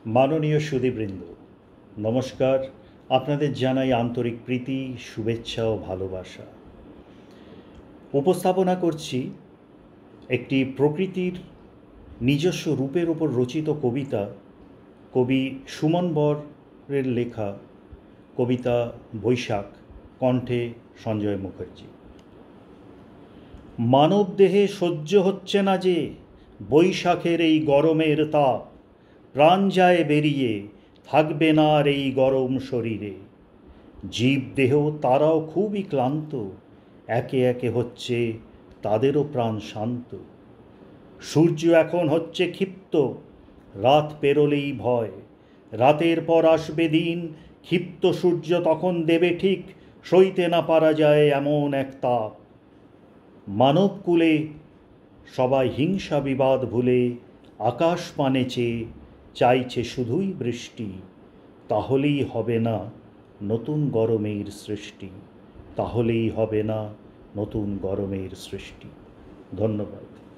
মাননীয় সুধীবৃন্দ, নমস্কার। আপনাদের জানাই আন্তরিক প্রীতি, শুভেচ্ছা ও ভালোবাসা। উপস্থাপনা করছি একটি প্রকৃতির নিজস্ব রূপের ওপর রচিত কবিতা, কবি সুমন বরের লেখা কবিতা বৈশাখ, কণ্ঠে সঞ্জয় মুখার্জি। মানব দেহে সহ্য হচ্ছে না যে বৈশাখের এই গরমের তাপ, প্রাণ যায় বেরিয়ে, থাকবে না আর এই গরম শরীরে। জীব দেহ তারাও খুবই ক্লান্ত, একে একে হচ্ছে তাদেরও প্রাণ শান্ত। সূর্য এখন হচ্ছে ক্ষিপ্ত, রাত পেরোলেই ভয়। রাতের পর আসবে দিন, ক্ষিপ্ত সূর্য তখন দেবে ঠিক সইতে না পারা যায় এমন এক তাপ। মানবকুলে সবাই হিংসা বিবাদ ভুলে আকাশ পানে চেয়ে চাইছে শুধুই বৃষ্টি। তাহলেই হবে না নতুন গরমের সৃষ্টি, তাহলেই হবে না নতুন গরমের সৃষ্টি। ধন্যবাদ।